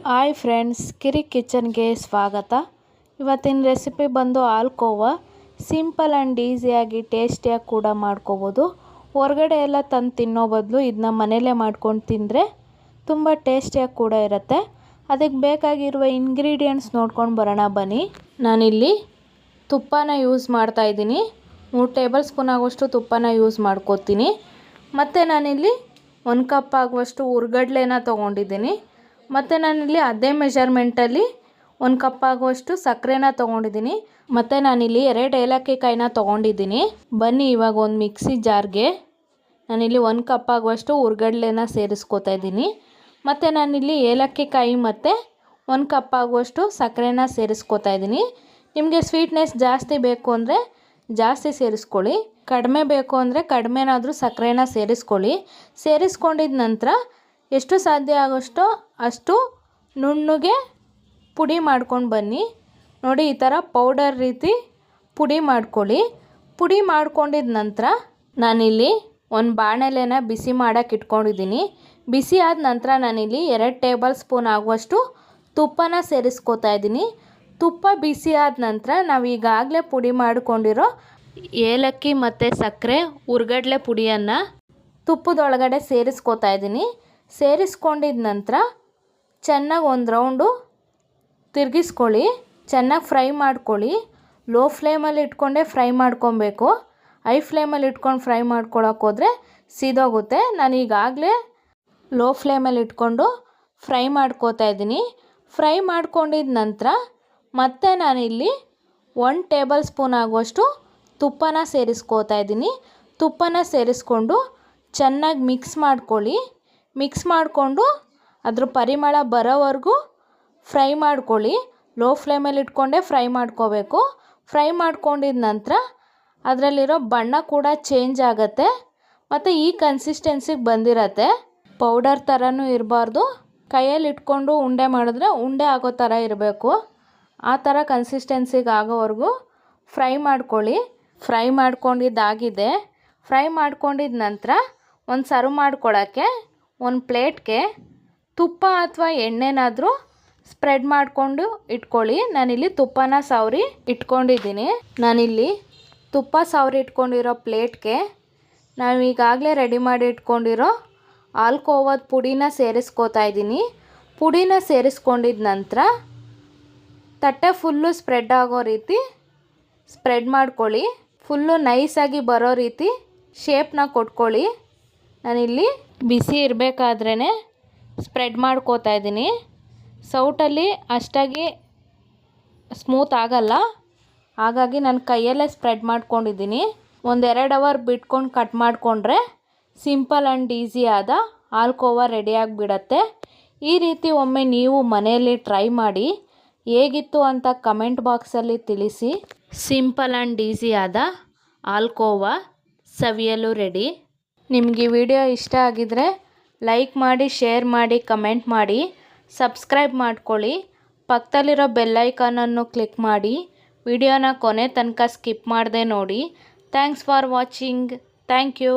Hi friends, ಕಿರಿ ಕಿಚನ್ಗೆ ಸ್ವಾಗತ. ಇವತ್ತಿನ ರೆಸಿಪಿ ಬಂದು ಹಾಲ್ಕೋವಾ. ಸಿಂಪಲ್ ಆ್ಯಂಡ್ ಈಸಿಯಾಗಿ ಟೇಸ್ಟಿಯಾಗಿ ಕೂಡ ಮಾಡ್ಕೋಬೋದು. ಹೊರಗಡೆ ಎಲ್ಲ ತಂದು ತಿನ್ನೋ ಬದಲು ಇದನ್ನ ಮನೇಲೇ ಮಾಡ್ಕೊಂಡು ತಿಂದರೆ ತುಂಬ ಟೇಸ್ಟಿಯಾಗಿ ಕೂಡ ಇರುತ್ತೆ. ಅದಕ್ಕೆ ಬೇಕಾಗಿರುವ ಇಂಗ್ರೀಡಿಯೆಂಟ್ಸ್ ನೋಡ್ಕೊಂಡು ಬರೋಣ ಬನ್ನಿ. ನಾನಿಲ್ಲಿ ತುಪ್ಪನ ಯೂಸ್ ಮಾಡ್ತಾಯಿದ್ದೀನಿ. 3 ಟೇಬಲ್ ಸ್ಪೂನ್ ಆಗುವಷ್ಟು ತುಪ್ಪನ ಯೂಸ್ ಮಾಡ್ಕೋತೀನಿ. ಮತ್ತು ನಾನಿಲ್ಲಿ 1 ಕಪ್ ಆಗುವಷ್ಟು ಹುರ್ಗಡ್ಲೆನ ತೊಗೊಂಡಿದ್ದೀನಿ. ಮತ್ತು ನಾನಿಲ್ಲಿ ಅದೇ ಮೆಜರ್ಮೆಂಟಲ್ಲಿ 1 ಕಪ್ ಆಗುವಷ್ಟು ಸಕ್ಕರೆನ ತೊಗೊಂಡಿದ್ದೀನಿ. ಮತ್ತು ನಾನಿಲ್ಲಿ 2 ಏಲಕ್ಕಿ ಕಾಯಿನ ತೊಗೊಂಡಿದ್ದೀನಿ. ಬನ್ನಿ ಇವಾಗ ಒಂದು ಮಿಕ್ಸಿ ಜಾರ್ಗೆ ನಾನಿಲ್ಲಿ 1 ಕಪ್ ಆಗುವಷ್ಟು ಹುರ್ಗಡ್ಲೆನ ಸೇರಿಸ್ಕೋತಾ ಇದ್ದೀನಿ. ಮತ್ತು ನಾನಿಲ್ಲಿ ಏಲಕ್ಕಿ ಕಾಯಿ ಮತ್ತು 1 ಕಪ್ ಆಗುವಷ್ಟು ಸಕ್ಕರೆನ ಸೇರಿಸ್ಕೋತಾ ಇದ್ದೀನಿ. ನಿಮಗೆ ಸ್ವೀಟ್ನೆಸ್ ಜಾಸ್ತಿ ಬೇಕು ಅಂದರೆ ಜಾಸ್ತಿ ಸೇರಿಸ್ಕೊಳ್ಳಿ, ಕಡಿಮೆ ಬೇಕು ಅಂದರೆ ಕಡಿಮೆನಾದರೂ ಸಕ್ಕರೆನ ಸೇರಿಸ್ಕೊಳ್ಳಿ. ಸೇರಿಸ್ಕೊಂಡಿದ ನಂತರ ಎಷ್ಟು ಸಾಧ್ಯ ಆಗೋಷ್ಟೋ ಅಷ್ಟು ನುಣ್ಣಗೆ ಪುಡಿ ಮಾಡ್ಕೊಂಡು ಬನ್ನಿ. ನೋಡಿ, ಈ ಥರ ಪೌಡರ್ ರೀತಿ ಪುಡಿ ಮಾಡ್ಕೊಳ್ಳಿ. ಪುಡಿ ಮಾಡ್ಕೊಂಡಿದ ನಂತರ ನಾನಿಲ್ಲಿ ಒಂದು ಬಾಣಲೆನ ಬಿಸಿ ಮಾಡೋಕ್ಕೆ ಇಟ್ಕೊಂಡಿದ್ದೀನಿ. ಬಿಸಿ ಆದ ನಂತರ ನಾನಿಲ್ಲಿ 2 ಟೇಬಲ್ ಸ್ಪೂನ್ ಆಗುವಷ್ಟು ತುಪ್ಪನ ಸೇರಿಸ್ಕೋತಾ ಇದ್ದೀನಿ. ತುಪ್ಪ ಬಿಸಿ ಆದ ನಂತರ ನಾವು ಈಗಾಗಲೇ ಪುಡಿ ಮಾಡಿಕೊಂಡಿರೋ ಏಲಕ್ಕಿ ಮತ್ತು ಸಕ್ಕರೆ ಹುರ್ಗಡ್ಲೆ ಪುಡಿಯನ್ನು ತುಪ್ಪದೊಳಗಡೆ ಸೇರಿಸ್ಕೋತಾ ಇದ್ದೀನಿ. ಸೇರಿಸ್ಕೊಂಡಿದ ನಂತರ ಚೆನ್ನಾಗಿ ಒಂದು ರೌಂಡು ತಿರುಗಿಸ್ಕೊಳ್ಳಿ. ಚೆನ್ನಾಗಿ ಫ್ರೈ ಮಾಡ್ಕೊಳ್ಳಿ. ಲೋ ಫ್ಲೇಮಲ್ಲಿ ಇಟ್ಕೊಂಡೇ ಫ್ರೈ ಮಾಡ್ಕೊಬೇಕು. ಹೈ ಫ್ಲೇಮಲ್ಲಿ ಇಟ್ಕೊಂಡು ಫ್ರೈ ಮಾಡ್ಕೊಳಕ್ಕೆ ಹೋದರೆ ಸಿದೋಗುತ್ತೆ. ನಾನು ಈಗಾಗಲೇ ಲೋ ಫ್ಲೇಮಲ್ಲಿ ಇಟ್ಕೊಂಡು ಫ್ರೈ ಮಾಡ್ಕೋತಾ ಇದ್ದೀನಿ. ಫ್ರೈ ಮಾಡ್ಕೊಂಡಿದ ನಂತರ ಮತ್ತೆ ನಾನಿಲ್ಲಿ 1 ಟೇಬಲ್ ಸ್ಪೂನ್ ಆಗುವಷ್ಟು ತುಪ್ಪನ ಸೇರಿಸ್ಕೋತಾ ಇದ್ದೀನಿ. ತುಪ್ಪನ ಸೇರಿಸ್ಕೊಂಡು ಚೆನ್ನಾಗಿ ಮಿಕ್ಸ್ ಮಾಡ್ಕೊಳ್ಳಿ. ಮಿಕ್ಸ್ ಮಾಡಿಕೊಂಡು ಅದ್ರ ಪರಿಮಳ ಬರೋವರೆಗೂ ಫ್ರೈ ಮಾಡ್ಕೊಳ್ಳಿ. ಲೋ ಫ್ಲೇಮಲ್ಲಿ ಇಟ್ಕೊಂಡೇ ಫ್ರೈ ಮಾಡ್ಕೋಬೇಕು. ಫ್ರೈ ಮಾಡ್ಕೊಂಡಿದ ನಂತರ ಅದರಲ್ಲಿರೋ ಬಣ್ಣ ಕೂಡ ಚೇಂಜ್ ಆಗುತ್ತೆ ಮತ್ತು ಈ ಕನ್ಸಿಸ್ಟೆನ್ಸಿಗೆ ಬಂದಿರತ್ತೆ. ಪೌಡರ್ ಥರನೂ ಇರಬಾರ್ದು, ಕೈಯಲ್ಲಿ ಇಟ್ಕೊಂಡು ಉಂಡೆ ಮಾಡಿದ್ರೆ ಉಂಡೆ ಆಗೋ ಥರ ಇರಬೇಕು. ಆ ಥರ ಕನ್ಸಿಸ್ಟೆನ್ಸಿಗೆ ಆಗೋವರೆಗೂ ಫ್ರೈ ಮಾಡ್ಕೊಳ್ಳಿ. ಫ್ರೈ ಮಾಡ್ಕೊಂಡಿದ್ದಾಗಿದೆ. ಫ್ರೈ ಮಾಡ್ಕೊಂಡಿದ ನಂತರ ಒಂದು ಸರ್ವ್ ಮಾಡ್ಕೊಳ್ಳೋಕ್ಕೆ ಒಂದು ಪ್ಲೇಟ್ಗೆ ತುಪ್ಪ ಅಥವಾ ಎಣ್ಣೆನಾದರೂ ಸ್ಪ್ರೆಡ್ ಮಾಡಿಕೊಂಡು ಇಟ್ಕೊಳ್ಳಿ. ನಾನಿಲ್ಲಿ ತುಪ್ಪನ ಸವರಿ ಇಟ್ಕೊಂಡಿದ್ದೀನಿ. ನಾನಿಲ್ಲಿ ತುಪ್ಪ ಸವರಿ ಇಟ್ಕೊಂಡಿರೋ ಪ್ಲೇಟ್ಗೆ ನಾವು ಈಗಾಗಲೇ ರೆಡಿ ಮಾಡಿ ಇಟ್ಕೊಂಡಿರೋ ಹಾಲ್ಕೋವಾದ ಪುಡಿನ ಸೇರಿಸ್ಕೋತಾ ಇದ್ದೀನಿ. ಪುಡಿನ ಸೇರಿಸ್ಕೊಂಡಿದ ನಂತರ ತಟ್ಟೆ ಫುಲ್ಲು ಸ್ಪ್ರೆಡ್ ಆಗೋ ರೀತಿ ಸ್ಪ್ರೆಡ್ ಮಾಡ್ಕೊಳ್ಳಿ. ಫುಲ್ಲು ನೈಸಾಗಿ ಬರೋ ರೀತಿ ಶೇಪ್ನ ಕೊಟ್ಕೊಳ್ಳಿ. ನಾನಿಲ್ಲಿ ಬಿಸಿ ಇರಬೇಕಾದ್ರೇ ಸ್ಪ್ರೆಡ್ ಮಾಡ್ಕೋತಾ ಇದ್ದೀನಿ. ಸೌಟಲ್ಲಿ ಅಷ್ಟಾಗಿ ಸ್ಮೂತ್ ಆಗಲ್ಲ, ಹಾಗಾಗಿ ನಾನು ಕೈಯಲ್ಲೇ ಸ್ಪ್ರೆಡ್ ಮಾಡ್ಕೊಂಡಿದ್ದೀನಿ. 1-2 ಅವರ್ ಬಿಟ್ಕೊಂಡು ಕಟ್ ಮಾಡಿಕೊಂಡ್ರೆ ಸಿಂಪಲ್ ಆ್ಯಂಡ್ ಈಸಿ ಆದ ಹಾಲ್ಕೋವಾ ರೆಡಿಯಾಗಿಬಿಡತ್ತೆ. ಈ ರೀತಿ ಒಮ್ಮೆ ನೀವು ಮನೆಯಲ್ಲಿ ಟ್ರೈ ಮಾಡಿ ಹೇಗಿತ್ತು ಅಂತ ಕಮೆಂಟ್ ಬಾಕ್ಸಲ್ಲಿ ತಿಳಿಸಿ. ಸಿಂಪಲ್ ಆ್ಯಂಡ್ ಈಸಿ ಆದ ಹಾಲ್ಕೋವಾ ಸವಿಯಲು ರೆಡಿ. ನಿಮಗೆ ಈ ವಿಡಿಯೋ ಇಷ್ಟ ಆಗಿದರೆ ಲೈಕ್ ಮಾಡಿ, ಶೇರ್ ಮಾಡಿ, ಕಮೆಂಟ್ ಮಾಡಿ, ಸಬ್ಸ್ಕ್ರೈಬ್ ಮಾಡ್ಕೊಳ್ಳಿ. ಪಕ್ಕದಲ್ಲಿರೋ ಬೆಲ್ಲೈಕಾನನ್ನು ಕ್ಲಿಕ್ ಮಾಡಿ. ವಿಡಿಯೋನ ಕೊನೆ ತನಕ ಸ್ಕಿಪ್ ಮಾಡದೆ ನೋಡಿ. Thanks for watching. Thank you.